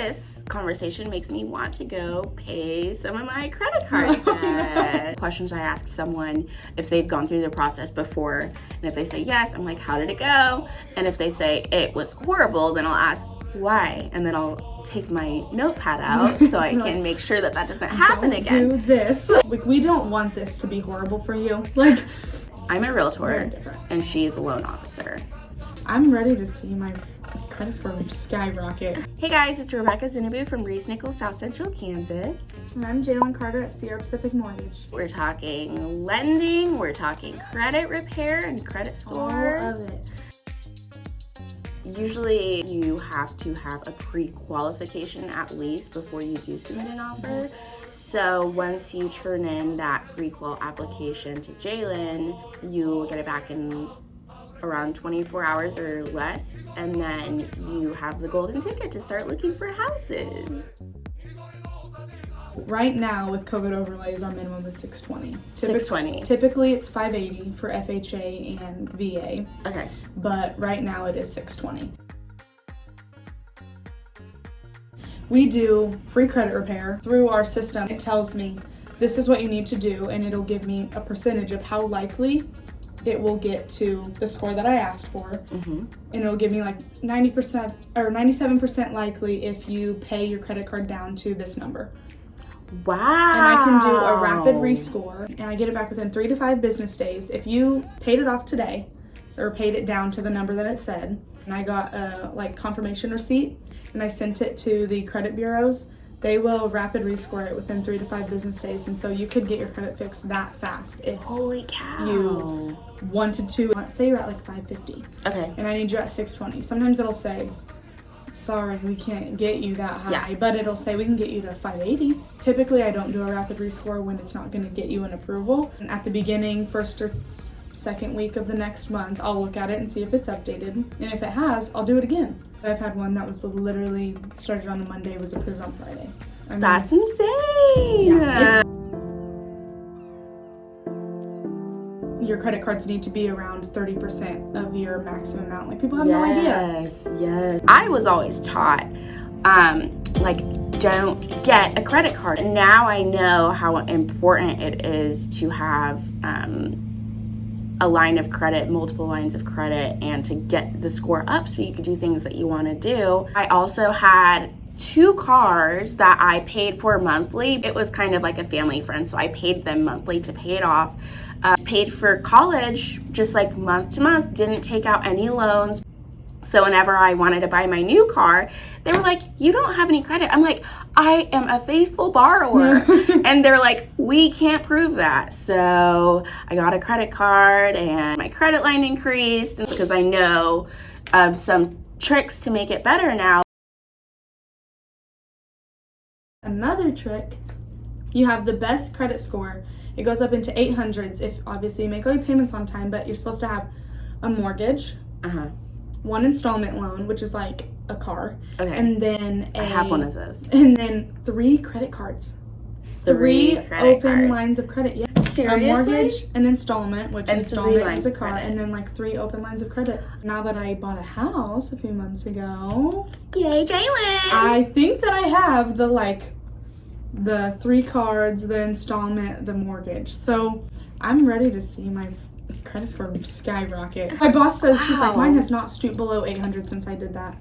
this conversation makes me want to go pay some of my credit card debt. Questions I ask someone if they've gone through the process before, and if they say yes, I'm like, how did it go? And if they say it was horrible, then I'll ask why, and then I'll take my notepad out so I can make sure that doesn't happen again. Do this. Like, we don't want this to be horrible for you. Like, I'm a realtor and she's a loan officer. I'm ready to see my credit score skyrocket. Hey guys, it's Zinabu from ReeceNichols, South Central Kansas. And I'm Jaelyn Carter at Sierra Pacific Mortgage. We're talking lending, we're talking credit repair and credit scores. All of it. Usually you have to have a pre-qualification at least before you do submit an offer. So once you turn in that pre-qual application to Jaelyn, you will get it back in around 24 hours or less, and then you have the golden ticket to start looking for houses. Right now, with COVID overlays, our minimum is $620. $620. Typically, it's $580 for FHA and VA. Okay. But right now, it is $620. We do free credit repair through our system. It tells me this is what you need to do, and it'll give me a percentage of how likely it will get to the score that I asked for. Mm-hmm. And it'll give me like 90% or 97% likely if you pay your credit card down to this number. Wow. And I can do a rapid rescore, and I get it back within 3 to 5 business days. If you paid it off today, or paid it down to the number that it said, and I got a confirmation receipt, and I sent it to the credit bureaus, they will rapid rescore it within 3 to 5 business days. And so you could get your credit fixed that fast if holy cow you wanted to. Say you're at like 550. Okay. And I need you at 620. Sometimes it'll say, sorry, we can't get you that high, but it'll say we can get you to 580. Typically, I don't do a rapid rescore when it's not going to get you an approval. And at the beginning, first or second week of the next month, I'll look at it and see if it's updated. And if it has, I'll do it again. I've had one that was literally started on a Monday, was approved on Friday. That's insane. Yeah, your credit cards need to be around 30% of your maximum amount. Like, people have no idea. Yes. I was always taught, don't get a credit card. And now I know how important it is to have a line of credit, multiple lines of credit, and to get the score up so you can do things that you want to do. I also had 2 cars that I paid for monthly. It was kind of like a family friend, so I paid them monthly to pay it off. Paid for college just like month to month, didn't take out any loans. So whenever I wanted to buy my new car, they were like, you don't have any credit. I'm like, I am a faithful borrower. And they're like, we can't prove that. So I got a credit card and my credit line increased because I know some tricks to make it better now. Another trick, you have the best credit score. It goes up into 800s if obviously you make all your payments on time, but you're supposed to have a mortgage, one installment loan, which is like a car, and then I have one of those, and then 3 credit cards, 3 open lines of credit. Yeah. Seriously? A mortgage, an installment, which and installment is a car, and then like 3 open lines of credit. Now that I bought a house a few months ago, yay, Jaelyn! I think that I have the 3 cards, the installment, the mortgage. So I'm ready to see my credit score skyrocket. My boss says, she's like, mine has not stooped below 800 since I did that.